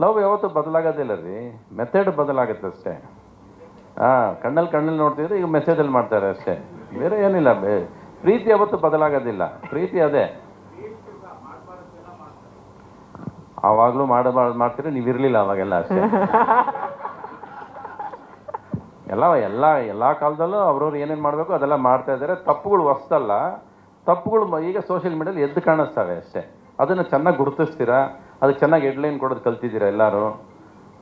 Love ಯಾವತ್ತೂ ಬದಲಾಗೋದಿಲ್ಲ ರೀ, method ಬದಲಾಗುತ್ತೆ ಅಷ್ಟೇ. ಕಣ್ಣಲ್ಲಿ ನೋಡ್ತಿದ್ರೆ ಈಗ ಮೆಸೇಜಲ್ಲಿ ಮಾಡ್ತಾರೆ ಅಷ್ಟೇ, ಬೇರೆ ಏನಿಲ್ಲ. ಪ್ರೀತಿ ಯಾವತ್ತೂ ಬದಲಾಗೋದಿಲ್ಲ, ಪ್ರೀತಿ ಅದೇ. ಆವಾಗಲೂ ಮಾಡ್ತೀರಿ, ನೀವು ಇರಲಿಲ್ಲ ಅವಾಗೆಲ್ಲ ಅಷ್ಟೇ. ಎಲ್ಲ ಕಾಲದಲ್ಲೂ ಅವ್ರವ್ರು ಏನೇನು ಮಾಡಬೇಕು ಅದೆಲ್ಲ ಮಾಡ್ತಾ ಇದ್ದಾರೆ. ತಪ್ಪುಗಳು ಹೊಸ್ತಲ್ಲ, ತಪ್ಪುಗಳು ಈಗ ಸೋಷಿಯಲ್ ಮೀಡಿಯಲ್ಲಿ ಎದ್ದು ಕಾಣಿಸ್ತವೆ ಅಷ್ಟೇ. ಅದನ್ನು ಚೆನ್ನಾಗಿ ಗುರುತಿಸ್ತೀರಾ, ಅದಕ್ಕೆ ಚೆನ್ನಾಗಿ ಹೆಡ್ಲೈನ್ ಕೊಡೋದು ಕಲ್ತಿದ್ದೀರಾ ಎಲ್ಲರೂ.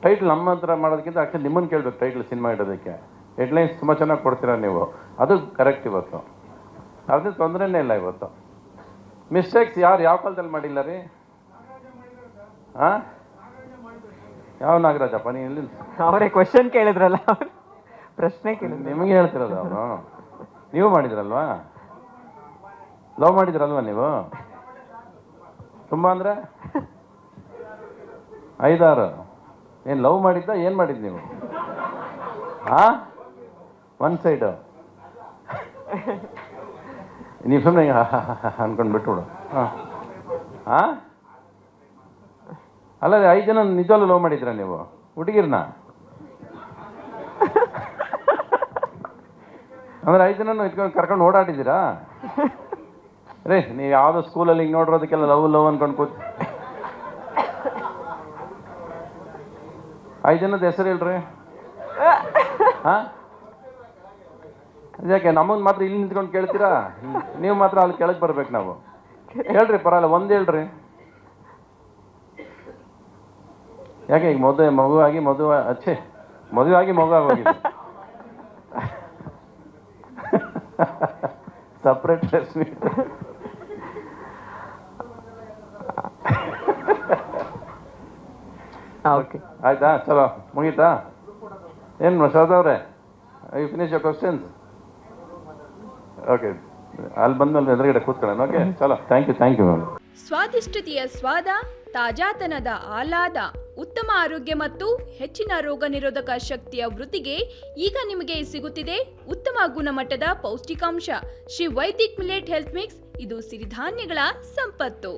ಟೈಟ್ಲ್ ನಮ್ಮ ಹತ್ರ ಮಾಡೋದಕ್ಕಿಂತ ಆ್ಯಕ್ಚುಲಿ ನಿಮ್ಮನ್ನು ಕೇಳಬೇಕು ಟೈಟ್ಲ್ ಸಿನಿಮಾ ಇಡೋದಕ್ಕೆ. ಹೆಡ್ಲೈನ್ಸ್ ತುಂಬ ಚೆನ್ನಾಗಿ ಕೊಡ್ತೀರಾ ನೀವು, ಅದು ಕರೆಕ್ಟ್ ಇವತ್ತು. ಅದ್ರ ತೊಂದರೆನೇ ಇಲ್ಲ ಇವತ್ತು. ಮಿಸ್ಟೇಕ್ಸ್ ಯಾವ ಕಾಲದಲ್ಲಿ ಮಾಡಿಲ್ಲ ರೀ? ಯಾವ ನಾಗರಾಜಪ್ಪ? ನೀವು ಎಲ್ಲಿ ಅವರೇ ಕ್ವಶನ್ ಕೇಳಿದ್ರಲ್ಲ, ಪ್ರಶ್ನೆ ಕೇಳಿದ್ರು. ನಿಮಗೆ ಹೇಳ್ತಿರೋದು ಅವನು. ನೀವು ಮಾಡಿದ್ರಲ್ವಾ? ಲವ್ ಮಾಡಿದ್ರಲ್ವಾ ನೀವು? ತುಂಬ ಅಂದರೆ 5-6. ಏನು ಲವ್ ಮಾಡಿದ್ದ, ಏನು ಮಾಡಿದ್ದು ನೀವು? ಒನ್ ಸೈಡು ನೀವು ಸುಮ್ಮನೆ ಅನ್ಕೊಂಡು ಬಿಟ್ಬಿಡು. ಅಲ್ಲ 5 ಜನ ನಿಜವಾಗ್ಲೂ ಲವ್ ಮಾಡಿದ್ರ ನೀವು ಹುಡುಗಿರ್ನ? ಅಂದ್ರೆ 5 ಜನ ಇಟ್ಕೊಂಡು ಕರ್ಕೊಂಡು ಓಡಾಡಿದ್ದೀರಾ ರೀ? ನೀವು ಯಾವುದೋ ಸ್ಕೂಲಲ್ಲಿ ಹಿಂಗೆ ನೋಡಿರೋದಕ್ಕೆಲ್ಲ ಲವ್ ಅನ್ಕೊಂಡು ಕೂತ್ 5 ಜನದ ಹೆಸರು ಹೇಳ್ರಿ. ಯಾಕೆ ನಮ್ಮನ್ನು ಮಾತ್ರ ಇಲ್ಲಿ ನಿಂತ್ಕೊಂಡು ಕೇಳ್ತೀರಾ? ನೀವು ಮಾತ್ರ ಅಲ್ಲಿ ಕೆಳಗೆ ಬರ್ಬೇಕು. ನಾವು ಹೇಳ್ರಿ, ಪರವಾಗಿಲ್ಲ, ಒಂದು ಹೇಳ್ರಿ. ಯಾಕೆ ಈಗ ಮಗು ಆಗಿ ಮಗು ಆಗೋಗಿದೆ. Separate press meet. ಓಕೆ, ಆಯ್ತಾ? ಚಲೋ, ಮುಗೀತಾ? ಏನು ಶ್ರದ್ಧಾ ಅವರೇ, you finish your questions? Okay, ಅಲ್ಲಿ ಬಂದ್ಮೇಲೆ ಎದುರುಗಡೆ ಕೂತ್ಕೊಳ್ಳೋಣ. ಓಕೆ, ಚಲೋ, ಥ್ಯಾಂಕ್ ಯು ಮ್ಯಾಮ್. ಸ್ವಾದಿಷ್ಟತೆಯ ಸ್ವಾದ, ತಾಜಾತನದ ಆಹ್ಲಾದ, ಉತ್ತಮ ಆರೋಗ್ಯ ಮತ್ತು ಹೆಚ್ಚಿನ ರೋಗ ನಿರೋಧಕ ಶಕ್ತಿಯ ವೃದ್ಧಿಗೆ ಈಗ ನಿಮಗೆ ಸಿಗುತ್ತಿದೆ ಉತ್ತಮ ಗುಣಮಟ್ಟದ ಪೌಷ್ಟಿಕಾಂಶ. Shri Vaidik millet health mix. ಇದು ಸಿರಿಧಾನ್ಯಗಳ ಸಂಪತ್ತು.